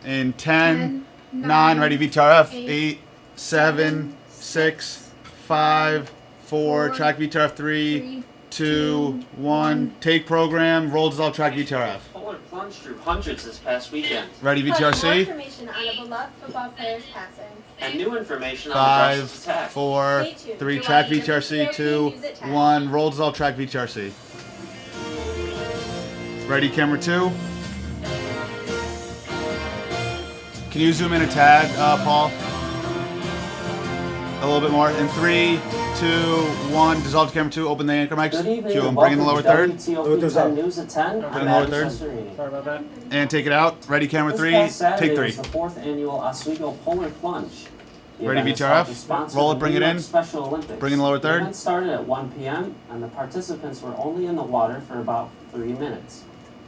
In 10, 9, ready, VTRF. 8, 7, 6, 5, 4, track VTRF. 3, 2, 1. Take program, roll dissolve, track VTRF. Polar plunge through hundreds this past weekend. Ready, Plus, more VTRC. information on a beloved football player's passing. And new information on the 5, Brussels attack. 4, Stay tuned. 3, You're track watching VTRC. WTOP 2, News at 10. 1. Roll dissolve, track VTRC. Ready, camera 2. Can you zoom in a tad, Paul? A little bit more. In 3, 2, 1. Dissolve to camera 2. Open the anchor mics. Good evening. Cue. Bring in the lower third. WTOP 10 News at 10. Bring in I'm the lower Adam third. Cesarini. Sorry about that. And take it out. Ready, camera This 3. past Saturday Take 3. was the 4th annual Oswego Polar Plunge. The Ready, event is VTRF? sponsored Roll it, by bring New it York in. Special Olympics. Bring in the lower third. The event started at 1 p.m. and the participants were only in the water for about 3 minutes.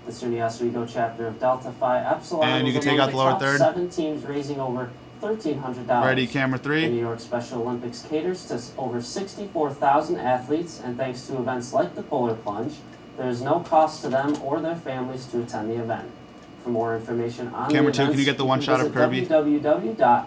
The SUNY Oswego chapter of Delta Phi Epsilon And you was can take among out the lower top third. 7 teams, raising over $1,300. Ready, camera The New 3. York Special Olympics caters to over 64,000 athletes, and thanks to events like the Polar Plunge, there is no cost to them or their families to attend the event. For more information on Camera the 2, events, can you get the one shot of visit Kirby?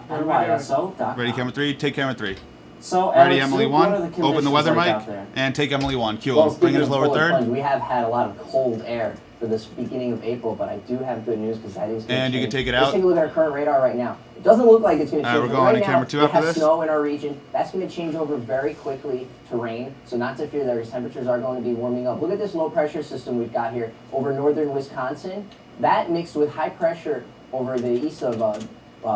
www.nyso.com. Ready, camera 3. Take camera 3. So, Ready, Alex, Emily what 1. are the Open the conditions weather like mic. out there? And take Emily 1. Cue Well, him. Bring in speaking his of lower polar third. plunge, we have had a lot of cold air for this beginning of April, but I do have good news because that is going to And you can change. take it Let's out. take a look at our current radar right now. It doesn't look like it's going to All right, change. we're but going right to camera now, 2 we after have this. snow in our region. That's going to change over very quickly to rain, so not to fear that temperatures are going to be warming up. Look at this low pressure system we've got here over northern Wisconsin. That mixed with high pressure over the east of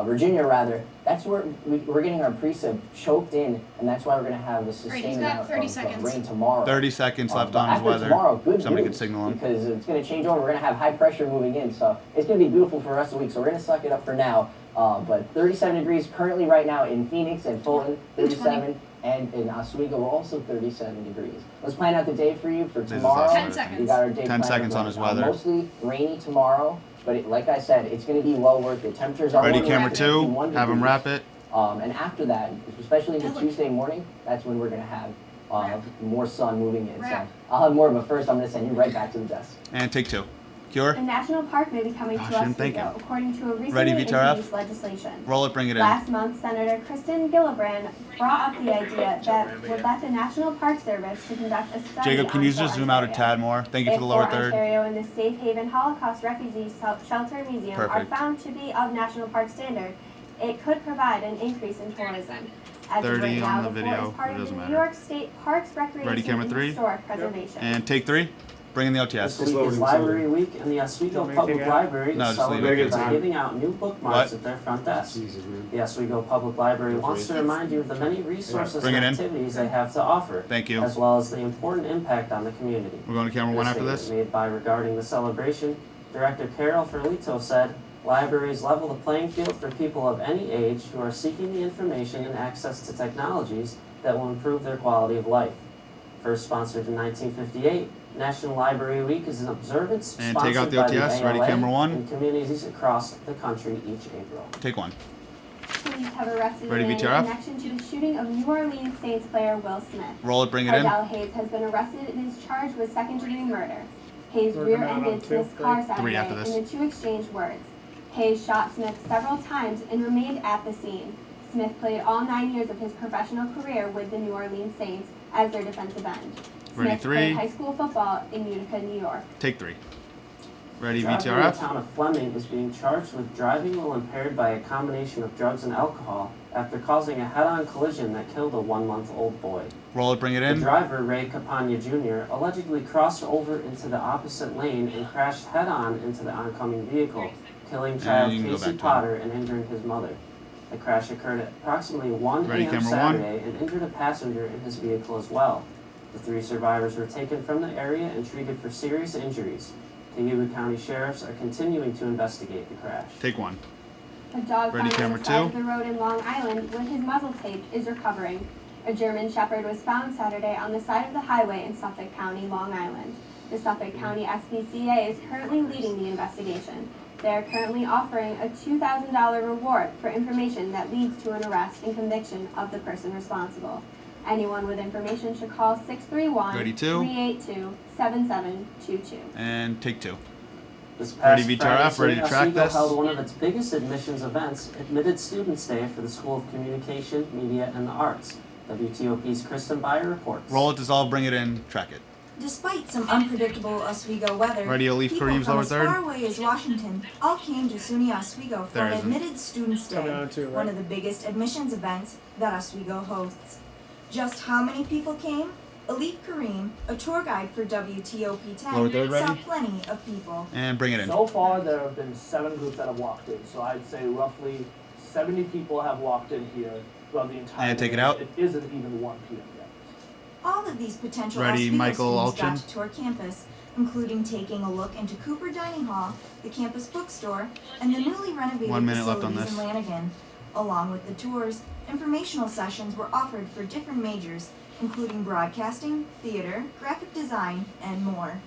Virginia, rather. That's where we're getting our precip choked in, and that's why we're going to have a sustained got amount 30 of seconds. rain tomorrow. 30 seconds left But on his after weather. tomorrow, good Somebody news, could signal him. because it's going to change over. We're going to have high pressure moving in, so it's going to be beautiful for the rest of the week. So we're going to suck it up for now. But 37 degrees currently right now in Phoenix and Fulton, 37, and in Oswego we're also 37 degrees. Let's plan out the day for you for is tomorrow. awesome. 10 seconds. We got our day 10 planned seconds on right his now. weather. Mostly rainy tomorrow, but like I said, it's going to be well worth it. Temperatures are Ready, warming camera up to 2. 51 Have him degrees. wrap it. And after that, especially into Tuesday morning, that's when we're going to have more sun moving in. So Wrap. I'll have more, but first I'm going to send you right back to the desk. And take 2. Cure. A national park may be coming Gosh, to I didn't think Oswego, it. according to a recently Ready, VTRF? introduced legislation. Roll it, bring it in. Last month, Senator Kristen Gillibrand brought up the idea that would let the National Park Service to conduct a study Jacob, can on you Fort just zoom out a Ontario. tad more? Thank you If for the lower Fort third. Ontario and the Safe Haven Holocaust Refugee Shelter Museum are Perfect. found to be of national park standard, it could provide an increase in tourism. As of 30 right now, on the the video, fort is part it of the doesn't New matter. York State Parks, Recreation, camera and 3? Historic Preservation. And take 3. Bring in the This OTS. week is Library Week, and the Oswego Public Library No, is just leave it. celebrating by Time. giving out new bookmarks What? at their front desk. Jesus, man. The Oswego Public Library wants to remind you of the many resources Bring and it in. activities they have to offer, Thank you. as well as the important impact on the community. We're going to camera 1 In a after this. statement made by regarding the celebration, Director Carol Ferlito said, "Libraries level the playing field for people of any age who are seeking the information and access to technologies that will improve their quality of life." First sponsored in 1958, National Library Week is an observance And sponsored take out the by OTS. the Ready, ALA camera 1? in communities across the country each April. Take 1. Police have arrested Ready, a man in VTRF? connection to the shooting of New Orleans Saints player Will Smith. Roll it, bring it in. Cardell Hayes has been arrested and is charged with second-degree murder. Hayes We're gonna rear-ended have Smith's two, car three Saturday, after this. and the two exchanged words. Hayes shot Smith several times and remained at the scene. Smith played all 9 years of his professional career with the New Orleans Saints as their defensive end. Ready, Smith 3. played high school football in Utica, New York. Take 3. Ready, Driver in the VTRF. town of Fleming is being charged with driving while impaired by a combination of drugs and alcohol after causing a head-on collision that killed a 1-month-old boy. Roll it, bring it The in. driver, Ray Capagna Jr., allegedly crossed over into the opposite lane and crashed head-on into the oncoming vehicle, killing child you can go Casey back to Potter and injuring his mother. The crash occurred at approximately 1 Ready, a.m. camera 1? Saturday and injured a passenger in his vehicle as well. The 3 survivors were taken from the area and treated for serious injuries. Cayuga County sheriffs are continuing to investigate the crash. Take 1. A dog Ready, found on camera the side of 2? the road in Long Island with his muzzle taped is recovering. A German Shepherd was found Saturday on the side of the highway in Suffolk County, Long Island. The Suffolk County SPCA is currently leading the investigation. They are currently offering a $2,000 reward for information that leads to an arrest and conviction of the person responsible. Anyone with information should call Ready, 2? 631-382-7722. And take 2. This past Ready, Friday, VTRF, ready to track Oswego this? held one of its biggest admissions events, Admitted Students Day for the School of Communication, Media, and the Arts. WTOP's Kristen Beyer reports. Roll it, dissolve, bring it in, track it. Despite some unpredictable Oswego weather, Radio Leaf people Kareem's from lower as third. far away as Washington all came to SUNY Oswego for There an isn't. Admitted Students Day, Coming on too, right? one of the biggest admissions events that Oswego hosts. Just how many people came? Elif Kareem, a tour guide for WTOP 10, Lower third, saw ready? plenty of people. And bring it in. So far, there have been 7 groups that have walked in. So I'd say roughly 70 people have walked in here throughout the entire And take day. it out. It isn't even 1 p.m. yet. All of these potential Ready, Oswego Michael students got Alchin? to tour campus, including taking a look into Cooper Dining Hall, the campus bookstore, and the newly renovated 1 minute left on facilities this. in Lanigan. Along with the tours, informational sessions were offered for different majors, including broadcasting, theater, graphic design, and more.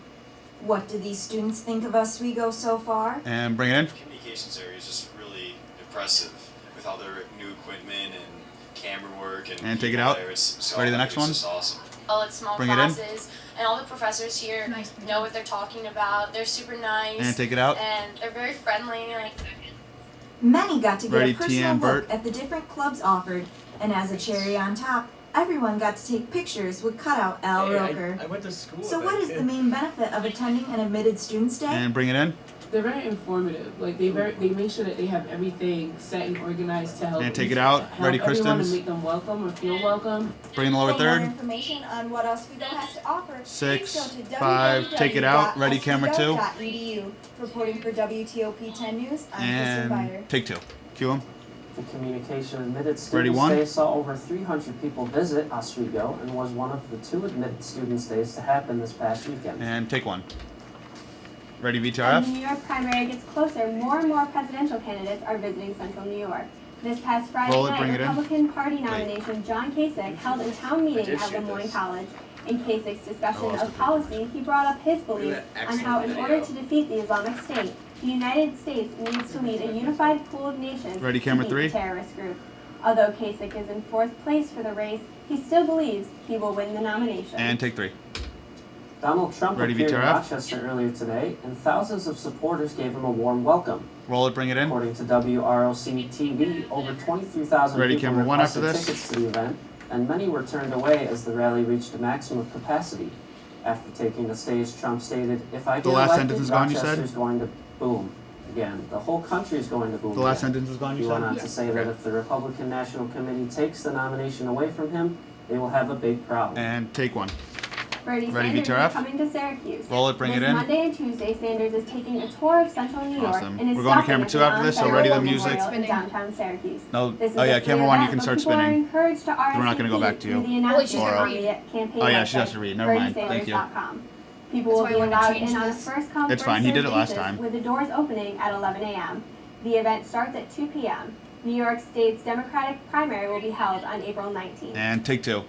What do these students think of Oswego so far? And bring it in. Communications area is just really impressive with all their new equipment and camera work and take it people out. there. It's Ready, the I next think one? It's just awesome. All its small Bring it in. classes, and all the professors here know what they're talking about. They're super nice, And take it out. and they're very friendly. Like, Many got to get Ready, a personal Tian, look Bert? at the different clubs offered, and as a cherry on top, everyone got to take pictures with cutout Al Roker. I went to school. So what is the main benefit of attending an Admitted Students Day? And bring it in. They're very informative. Like they make sure that they have everything set and organized to help. And take it out. help Ready, everyone Kristens? to make them welcome or feel welcome. Bring in the lower For more third. information on what Oswego has to offer, 6, please go to 5, take it out. Ready, camera 2. www.oswego.edu. Reporting for WTOP 10 News, I'm Kristen Beyer. And take 2. Cue him. The Communication Admitted Ready, Students 1. Day saw over 300 people visit Oswego and was one of the 2 Admitted Students Days to happen this past weekend. And take 1. Ready, As the VTRF. New York primary gets closer, more and more presidential candidates are visiting central New York. This past Friday Roll it, bring night, it in. Republican Party nomination John Kasich held a town meeting did at shoot Lemoyne this. College. In Kasich's discussion Oh, of policy, he brought up his belief that on excellent how in video. order to defeat the Islamic State, the United States needs to lead a unified pool of nations Ready, to camera beat 3. the terrorist group. Although Kasich is in 4th place for the race, he still believes he will win the nomination. And take 3. Donald Trump Ready, appeared in VTRF? Rochester earlier today, and thousands of supporters gave him a warm welcome. Roll it, bring it in. According to WROC TV, over 23,000 Ready, people camera 1 after requested this. tickets to the event, and many were turned away as the rally reached a maximum capacity. After taking the stage, Trump stated, "If I The get last elected, sentence is gone, you said? Rochester's going to boom again. The whole country is going to boom The last again." sentence is gone, He you went said? on to say that if the Republican National Committee takes the nomination away from him, they will have a big problem. And take 1. Bernie Ready, Sanders VTRF? is coming to Syracuse. Roll it, bring this it in. Monday and Tuesday, Sanders is taking a tour of central New York Awesome. and is We're going to stopping camera at 2 the after this, so on-site ready the War music. Memorial in downtown Syracuse. No. This is Oh yeah, a free camera 1, you event, can but start people are spinning. encouraged to RSVP We're not gonna go back to you. through the Wait, she's announcement gonna on read. the campaign Oh, yeah, she has website, to read. Never mind. Thank you. BernieSanders.com. People That's will why be I wanted to allowed change in on a this. first come, It's first fine. He did served it last basis, time. with the doors opening at 11 a.m. The event starts at 2 p.m. New York State's Democratic primary will be held on April 19th. And take 2.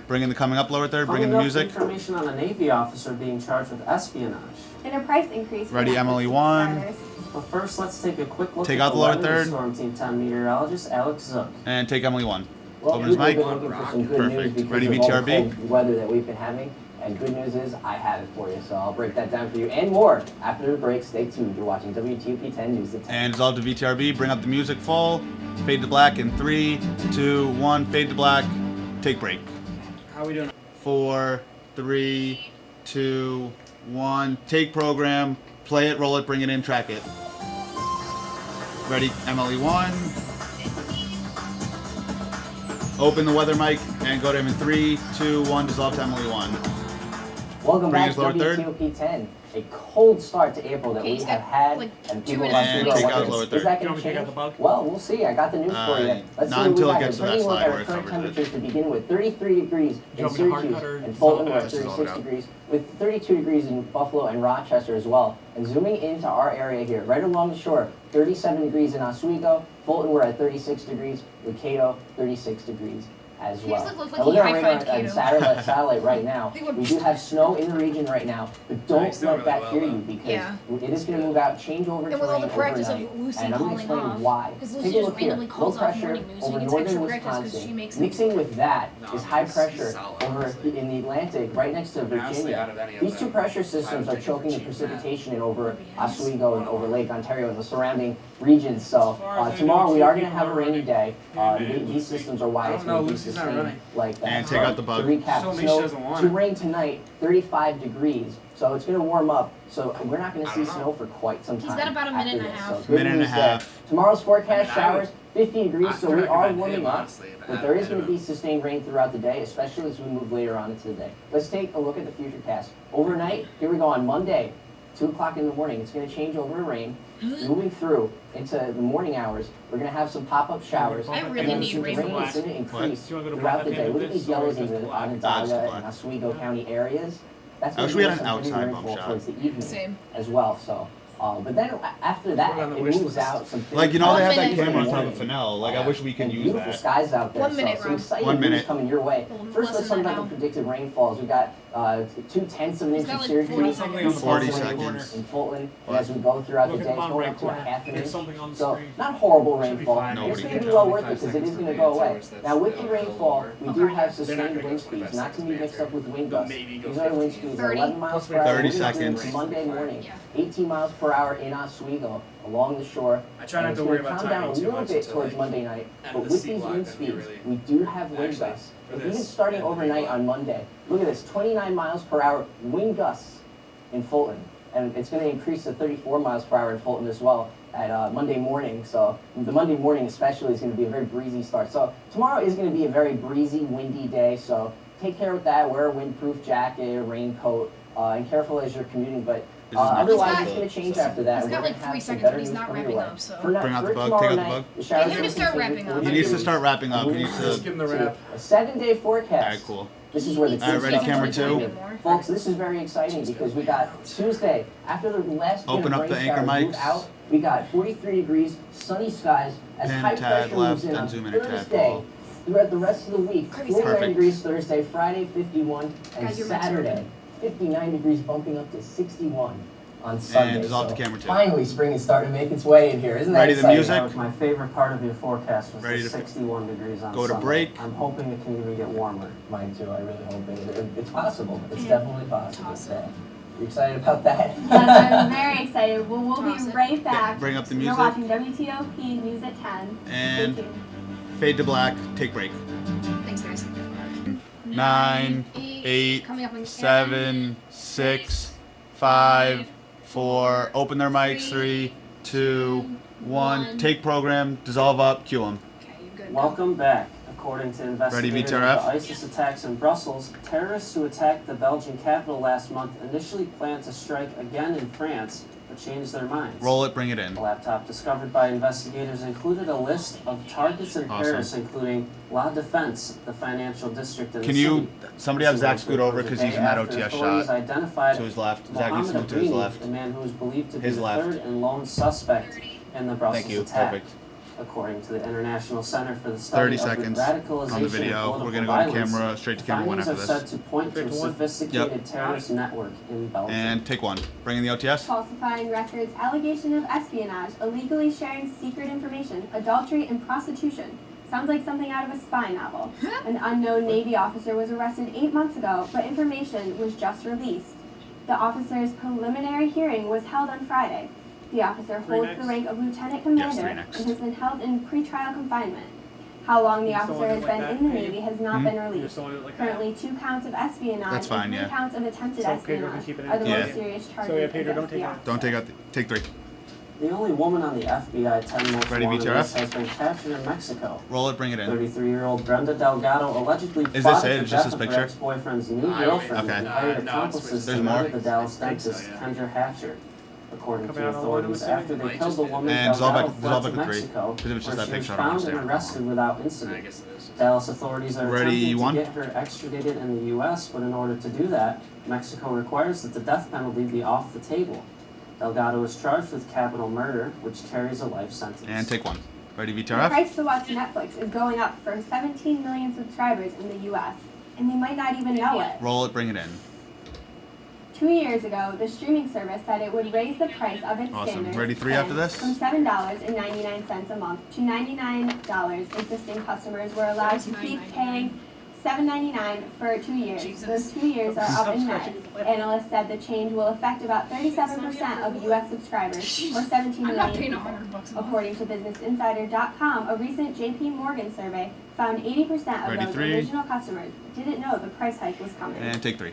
Bring in the coming up lower third. Bring in Coming the up, music. information on a Navy officer being charged with espionage. And a price increase for Ready, Netflix Emily, 1. subscribers. But first, let's take a quick look Take at out the lower weather with third. Storm Team 10 meteorologist Alex Zook. And take Emily 1. Well, Open his people have mic. been looking for some good Perfect. news because Ready, of all the VTRB? cold weather that we've been having. And good news is, I have it for you. So I'll break that down for you and more after the break. Stay tuned. You're watching WTOP 10 News at 10. And dissolve to VTRB. Bring up the music full. Fade to black in 3, 2, 1. Fade to black. Take break. How are we doing? 4, 3, 2, 1. Take program. Play it, roll it, bring it in, track it. Ready, Emily 1. Open the weather mic and go to him in 3, 2, 1. Dissolve to Emily 1. Welcome Bring back us to lower third. WTOP 10. A cold start to April that Okay, we he's have got, had, like, and 2 people minutes want And to know take what out is- lower is third. that You going want to me to take out change? the bug? Well, we'll see. I got the news for you. Let's not see what until we it got gets here. to that Taking a look slide at where our it current covers it. temperatures to begin with 33 degrees in want me to hard Syracuse cut or and Fulton. We're at just dissolve it 36 out. degrees with 32 degrees in Buffalo and Rochester as well. And zooming into our area here, right along the shore, 37 degrees in Oswego. Fulton, we're at 36 degrees. With Cato, 36 degrees. as He well. just looked like Now, he look at our radar high-fived and Kato. satellite right now. We do have snow in the region right now, but don't he's doing let that really hear well, you because Yeah. it is going to move out, change over And with all the terrain practice of overnight. Lucy And I'm going to calling explain off, why. because Take Lucy a just look here. randomly Low calls off pressure morning news, so over he gets extra northern practice because she Wisconsin. makes Mixing with that No, is I high mean, he's pressure solid, over honestly. in the Atlantic, right next to Honestly, Virginia. out of any of These two them, pressure I systems would are take choking the it for cheap, precipitation in over Yeah. Oswego and over Lake Ontario and the surrounding regions. So far as I know, tomorrow we two are going to people have a are rainy running. day. Yeah, These systems are why I it's don't know, going to be Lucy's not sustained running. like that. And take out the bug. To recap, Told me she doesn't snow want to it. rain tonight, 35 degrees. So it's going to warm up. So we're not going to I see don't know. snow for quite some He's time. got about a minute after and a this. half. So good Minute and a news there. half. Tomorrow's forecast I mean, I showers, 50 degrees, so we are warming up. Honestly, But there is going to be sustained rain throughout the day, especially as we move later on into the day. Let's take a look at the future cast. Overnight, here we go on Monday, 2 o'clock in the morning. It's going to change over to rain. Moving through into the morning hours, we're going to have some pop-up showers. I really And then need the rain rain black. is going to increase Do you wanna go to throughout the black day. and Look at this, these or yellows in just the black? Onondaga black. and Oswego County areas. That's I going wish to we be had an some heavy outside rainfall bump shot. towards the evening Same. as well. So, but then after that, Put it on the it wish moves list. out some. Like, you know, they have that 1 minute. camera on top of Fennell. Like, I wish we could And use beautiful that. skies out there. 1 minute, so some Rob. exciting 1 news minute. coming your way. Well, First, less let's than talk that about now. the predicted rainfalls. We got 2/10 of an He's inch got in like Syracuse, 40 and 40 seconds seconds. in Fulton. And What? as we go throughout the Look day, at it's the going bottom up to a right corner. half an There's inch. something on the So screen. not horrible Should be rainfall. fine. It's Nobody going can to be tell. well worth it because it is going to go away. Now with the rainfall, we do have sustained gonna go wind 25 speeds, not to be seconds mixed up with wind They'll gusts. maybe go These are the wind 15. speeds, 30. 11 miles per hour. 30 moving through seconds. Monday morning, Yeah. 18 miles per hour in Oswego along the shore. I try not And to it's worry gonna about calm down a timing too little much bit until, towards like, Monday night, end but of the with C these block, wind that'd be speeds, really- we do have wind Actually, gusts. for And this, even starting end of the B overnight block. on Monday, look at this, 29 miles per hour wind gusts in Fulton. And it's going to increase to 34 miles per hour in Fulton as well at Monday morning. So the Monday morning especially is going to be a very breezy start. So tomorrow is going to be a very breezy, windy day. So take care with that. Wear a windproof jacket, a raincoat, and careful as you're commuting. But This is not otherwise, good. it's going to change after that. He's and got we're like gonna 3 have some seconds, better but he's news not coming wrapping your way. up, so. For Bring out the for bug, tomorrow take out the night, bug. the showers Get him to will start continue wrapping for up. He the needs to evening. start wrapping up. He needs Just to. give him the wrap. A 7-day forecast. Alright, cool. This is where the Alright, good ready, stuff camera comes two? in. Folks, this is very exciting because we got Tuesday, after the last bit Open of up the rain anchor showers move mics. out, we got 43 degrees, sunny skies, as Pen, high tab, pressure left, moves in then on zoom in and tab, Thursday. ball. Throughout the rest of the week, 49 Perfect. degrees Thursday, Friday 51, and Guys, your mic's Saturday working. 59 degrees bumping up to 61 on Sunday. dissolve the So camera too. finally, spring is starting to make its way in here. Isn't that Ready the exciting? music? That was my favorite part of your forecast was Ready the to 61 degrees on go to Sunday. break. I'm hoping it can even get warmer. Mine too. I really hope it's possible. It's definitely possible. So, you excited about that? Yes, I'm very excited. Well, we'll Toss be it. right back. Bring up the You're music. watching WTOP News at 10. And Stay tuned. fade to black. Take break. Thanks, guys. 9, 8, Coming up on 7, 6, 5, 4. Open their mics. 3, 2, 1. Take program. Dissolve up. Cue them. Okay, you good? Welcome back. According to investigators of VTRF? the ISIS attacks in Brussels, terrorists who attacked the Belgian capital last month initially planned to strike again in France, but changed their minds. Roll it. Bring it in. The laptop discovered by investigators included a list of targets in Awesome. Paris, including La Défense, the financial district in Can the you? city. Somebody have Zach scoot over because he's in that OTS shot. Identified To his left. Zach, you Mohamed scoot to his Abrini, left. the man who is believed to be His the left. third and lone suspect in the Brussels Thank you. attack. Perfect. According to the International Center for the Study 30 of seconds Radicalization on the video. and We're Political gonna go to Violence, camera, straight to camera one findings after are this. said to point to a Straight to one? sophisticated Yep. terrorist network in Belgium. And take one. Bring in the OTS. Falsifying records, allegation of espionage, illegally sharing secret information, adultery, and prostitution. Sounds like something out of a spy novel. An unknown Navy officer was arrested 8 months ago, but information was just released. The officer's preliminary hearing was held on Friday. The officer Three holds next? the rank of lieutenant Yes, commander three and next. has been held in pretrial confinement. How long the You still officer want has it like been that, in the maybe? Navy has not Hmm? been You released. just want it like that? Currently, 2 counts of espionage That's fine, and 3 yeah. counts of attempted So Pedro can espionage keep it in are the Yeah. most serious charges So yeah, Pedro, don't against take the it. officer. Don't take out. Take 3. The only woman on the FBI 10 most Ready, wanted VTRF? list has been captured in Mexico. Roll it. Bring it in. 33-year-old Brenda Delgado allegedly this plotted it? the It's just death his of her picture? ex-boyfriend's new I girlfriend Okay. and hired No, accomplices it's- to There's more? murder the Dallas I think so, dentist yeah. Kendra Hatcher. According Coming to out on one, authorities, I'm assuming? after they Might killed just the be- woman, And dissolve Delgado back- dissolve fled to back to 3, Mexico, because if it's just where that she was picture, I don't wanna found stay and on arrested without I incident. guess it is. Dallas authorities are Ready, attempting one? to get her extradited in the U.S., but in order to do that, Mexico requires that the death penalty be off the table. Delgado is charged with capital murder, which carries a life sentence. And take one. Ready, The VTRF? price to watch Netflix is going up for 17 million subscribers in the US, and they might not even know it. Roll it, bring it in. 2 years ago, the streaming service said it would raise the price of its Awesome. standard Ready, 3 after this? from $7.99 a month to $99. Existing customers were allowed to keep paying $7.99 for 2 years. Those 2 years are up in May. Analysts said the change will affect about 37% of U.S. subscribers, or 17 million people. According to BusinessInsider.com, a recent J.P. Morgan survey found 80% of Ready, those 3. original customers didn't know the price hike was coming. And take 3.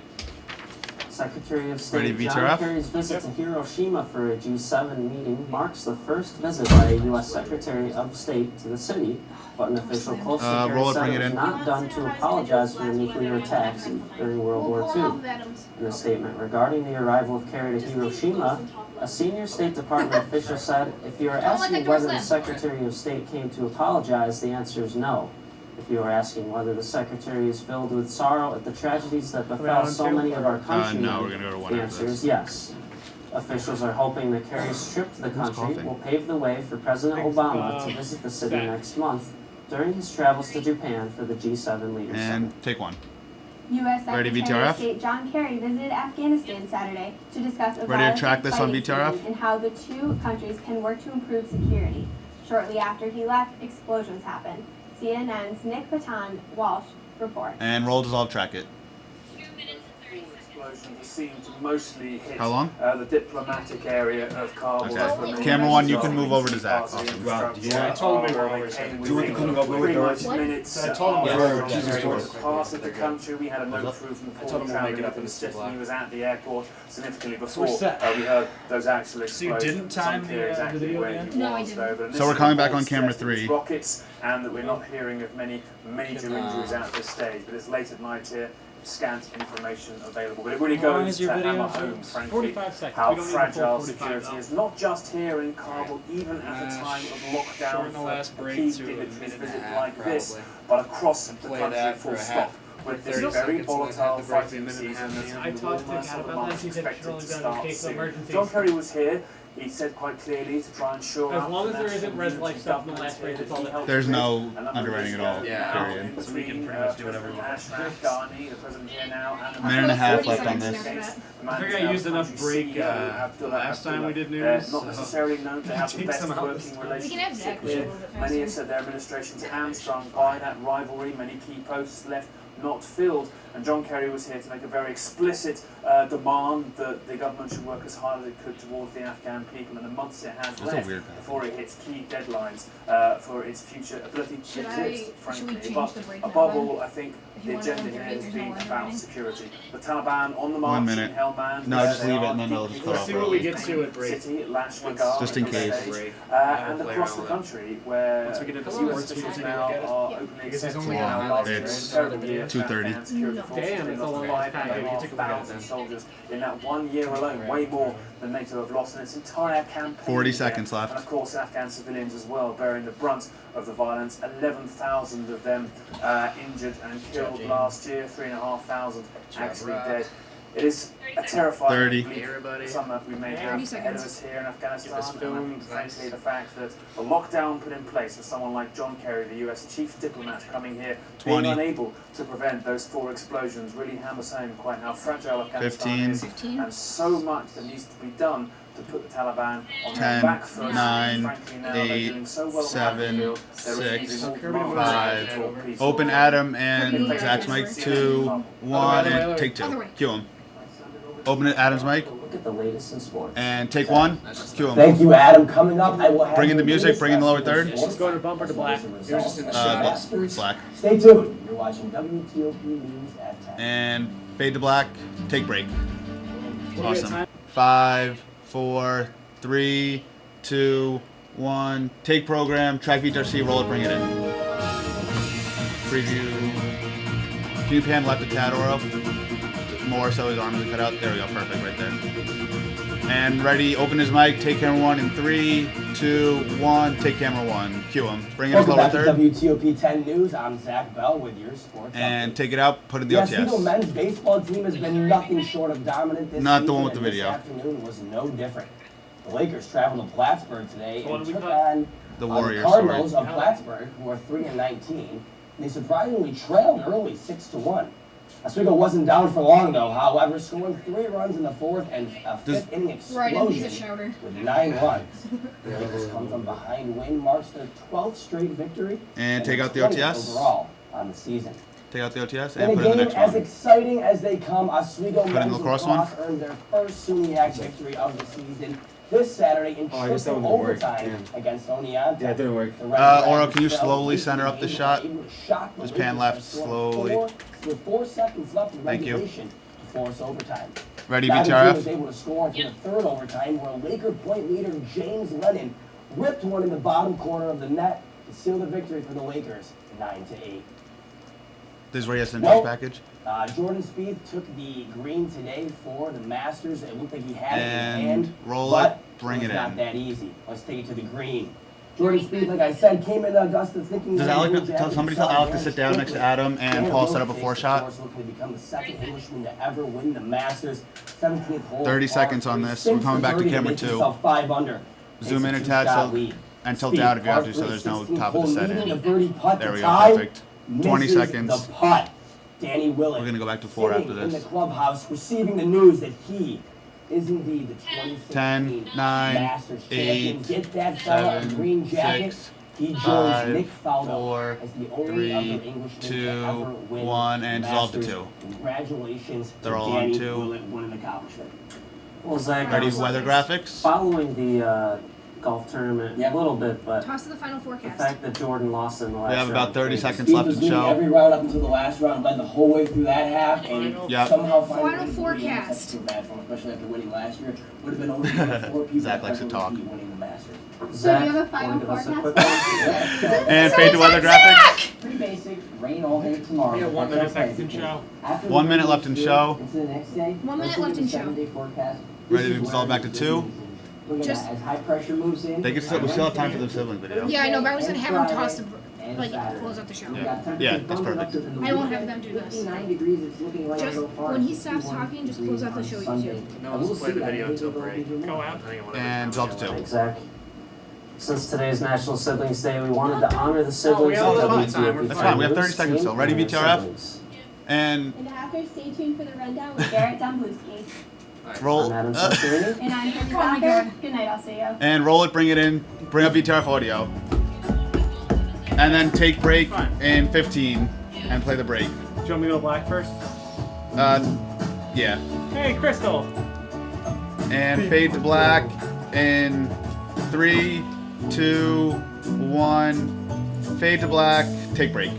Secretary of State Ready, John VTRF? Kerry's visit to Hiroshima for a G7 meeting marks the first visit by a U.S. Secretary of State to the city, but an official close to Kerry roll it, said bring it it was in. not done to apologize for the nuclear attacks during World War II. In a statement regarding the arrival of Kerry to Hiroshima, a senior State Department official said, "If you are asking whether the Secretary of State came to apologize, the answer is no. If you are asking whether the Secretary is filled with sorrow at the tragedies that befell so many of our countrymen, no, we're gonna go to 1 the after answer this. is yes." Officials are hoping that Kerry's trip to the country coughing? will pave the way for President Obama to visit the city next month during his travels to Japan for the G7 leaders summit. And take 1. U.S. Ready, Secretary VTRF? of State John Kerry visited Afghanistan Saturday to discuss a Ready to track violent this on fighting VTRF? scene and how the two countries can work to improve security. Shortly after he left, explosions happened. CNN's Nick Patan-Walsh reports. And roll dissolve, track it. Explosions seem to mostly hit How long? The diplomatic area of Kabul. Okay. That's where many Camera 1, you messages can are move over to in Zach. parts of the Awesome. infrastructure I told him we were are always came Do you want to within come up with pretty the much What? minutes I told him of we were Jesus various Christ. parts of the country. We had a note through from the I told port him we'll make it traveling up in in the Sicily. block. He was at the airport significantly we're before set. we heard those actual So you explosions. didn't time It's unclear the exactly video where again? he No, I was, didn't. though, but So we're coming back on initial camera reports suggest it 3. was rockets, and that we're not hearing of many major injuries at this stage. But it's late at night here. Scant information available, but it really How long goes is your to video? hammer home, frankly, 45 seconds. how We don't need the full fragile 45 security though. is, not just here in Kabul, even at a time of lockdown shorten the for last a break key to a dignitaries minute and a visit half, like this, probably. but across the Play country that full for a stop. half. With this 30 very seconds, and then volatile have the break, fighting a minute and a half. season, I the talked to warmest Kat of the about months that. She said expected she's only to done in start case of soon. emergencies. John Kerry was here. He said quite clearly to try and shore As up long the as there national isn't res unity life stuff in the government last here break, that that's all he that helped There's with no a number of underwriting years at all, ago. Yeah. Now, period. in So we can between, pretty much do whatever we President want. Ashraf Ghani, the president here now, and the Minute and a half 40 left on seconds this. after that. I figure I used enough break last time we did news. Not so necessarily known to have the take best some out working this time. We relationship can have Zach push a here. little bit Many have faster. said their administration's hamstrung by that rivalry. Many key posts left not filled. And John Kerry was here to make a very explicit demand that the government should work as hard as it could towards the Afghan people in the months it has That's a left weird path. before it hits key deadlines for its future ability to Should exist, we frankly. change But the break now above then? all, I think If the you want to agenda run here through, has there's no been one about running. security. The Taliban on the 1 march minute. in Helmand. No, where just they leave it are and then it'll deeply just cut off See what we get to at break. City, Lashkar, Just in at this case. stage, Yeah, and we'll play across around the with it. country where Once we get into US sports, we officials can now look at it. are Yeah. openly Because there's accepting only how one last hour. year It's in terrible year, 2:30. Afghan security No. forces Damn, they it's a lost long 5,500 soldiers in that 1 year alone, way more than NATO have lost in its entire campaign. 40 there. seconds left. And of course, Afghan civilians as well, bearing the brunt of the violence. 11,000 of them injured and killed last year, 3,500 actually dead. It is a terrifying 30. bleak Hey, everybody. summer we may 30 have ahead of seconds. us here in Afghanistan. Get this And I filmed, think, frankly, nice. the fact that the lockdown put in place for someone like John Kerry, the US chief diplomat coming here, 20. being unable to prevent those 4 explosions really hammers home quite how fragile Afghanistan 15. is 15. and so much that needs to be done to put the Taliban on 10, their back foot. 9, Frankly, now they're 8, doing so well 7, on the field, they're 6, refusing all 5. demands for peace. Open Adam and Zach's mic. 2, 1, and take 2. Cue him. Open it, Adam's mic, Look at the latest in sports. and take 1. Cue him. Thank you, Adam. Coming up, I will have Bring in the music, bring in the lower third. She's going to bumper to black. You're just in the shot. Black. Stay tuned. You're watching WTOP News at 10. And fade to black. Take break. We'll get Awesome. time. 5, 4, 3, 2, 1. Take program. Track VTRC. Roll it. Bring it in. Preview. Can you pan left a tad or up? More so his arm isn't cut out. There we go. Perfect right there. And ready. Open his mic. Take camera 1 in 3, 2, 1. Take camera 1. Cue him. Bring in his Welcome lower back to third. WTOP 10 News. I'm Zach Bell with your sports And update. take it out. Put in the The Oswego OTS. men's baseball team has been nothing short of dominant this Not the season, one with the and video. This afternoon was no different. The Lakers traveled to Plattsburgh today So what and did we took cut? on The Warriors, The Cardinals sorry. of Plattsburgh, who are 3-19, they surprisingly trailed early 6-1. Oswego wasn't down for long though, however, scoring 3 runs in the 4th and a 5th inning explosion with 9 runs. The Lakers come from behind win, marks their 12th straight victory And take their out the 20th OTS. overall on the season. Take out the OTS In and a put in the game next as one. exciting as they come, Oswego Put in men's the lacrosse one. lacrosse earned their first SUNYAC victory of the season this Saturday in I guess that triple one didn't work. overtime against Oneonta. Yeah, it didn't work. The Red Dragons Oro, can you fell slowly late in center the up the game, shot? able to shock the Just pan Lakers left by scoring slowly. with 4 seconds left in Thank you. regulation to force overtime. Ready, Neither team VTRF? was able to score until the 3rd overtime, where Laker point leader James Lennon ripped one in the bottom corner of the net to seal the victory for the Lakers, 9-8. This is where he has to enter Well, his package. Jordan Spieth took the green today for the Masters. It looked like he had it in And hand, roll but it, bring was it not in. that easy. Let's take it to the green. Jordan Spieth, like I said, came into Augusta thinking. Does that Alec, Blue tell Jackets somebody tell saw Alec to advantage sit down next to Adam and Dan Paul set up a Wilkes, 4-shot? of course, looking to become the second Englishman to ever win the Masters. 17th hole. 30 seconds on this. We're coming back to camera 2. 5 under. Zoom in a Takes tad two-shot so, lead. and tilt Spieth, down if you have par to, so three, there's no 16th top of the hole, set leading in. the birdie putt There to we go, tie. perfect. 20 Misses seconds. The putt. Danny Willett. We're gonna go back to 4 sitting after in the this. clubhouse, receiving the news that he is indeed the 2016 10, 9, Masters champion. 8, Get that fella a 7, green jacket. 6, He joins 5, Nick Faldo 4, as the only 3, other Englishman 2, to ever win 1, and the dissolve to Masters. 2. Congratulations They're to all on Danny 2. Willett. What an accomplishment. Well, Zach, Ready for weather graphics? following the golf tournament a little bit, but Toss to the final the forecast. fact that Jordan lost in the last We have about round 30 crazy. seconds Steve left was to leading show. every round up until the last round, led the whole way through that half, and Yep. somehow finally Final won the forecast. That's too bad for him, especially after winning last year. Would have been only 4 people Zach that likes to ever talk. repeat winning the Masters. So do you have a final wanna give us a forecast? quick one? And fade to weather graphics. Pretty basic. Rain all day tomorrow. Yeah, 1 minute left in show. After 1 the minute rain left in is show. Into the next day. 1 minute let's look left at in the show. 7-day forecast. Ready This to is dissolve where back to the 2? season- Look at Just- that, as high pressure moves in. They can still, we still have time for the sibling video. Yeah, I know, but I was gonna have him Friday toss the, and like, Saturday. close out the show. We got Yeah, temperatures that's bumping up perfect. to in the I won't weekend, have them do this. 59 degrees, it's looking like Just so far. when he stops 61 talking, just degrees close out the on show, you Sunday. two. No, And we'll let's play see the that. video Maybe until they'll break. even Go more. out. I think I wanna And dissolve to 2. Thanks, Zach. Since today's National Siblings Day, we wanted to honor the siblings have of a lot of WTOP time. We're That's fine, we have 30 news seconds team still. Ready, and their VTRF? siblings. And And after, stay tuned for the rundown with Garrett Domblewski. roll. I'm Adam Santorini. And I'm Kirby Oh my Soccer. God. Good night, I'll see you. And roll it, bring it in, bring up VTRF audio. And then take break in 15 and play the break. Do you want me to go black first? Yeah. Hey, Crystal! And fade to black in 3, 2, 1. Fade to black, take break.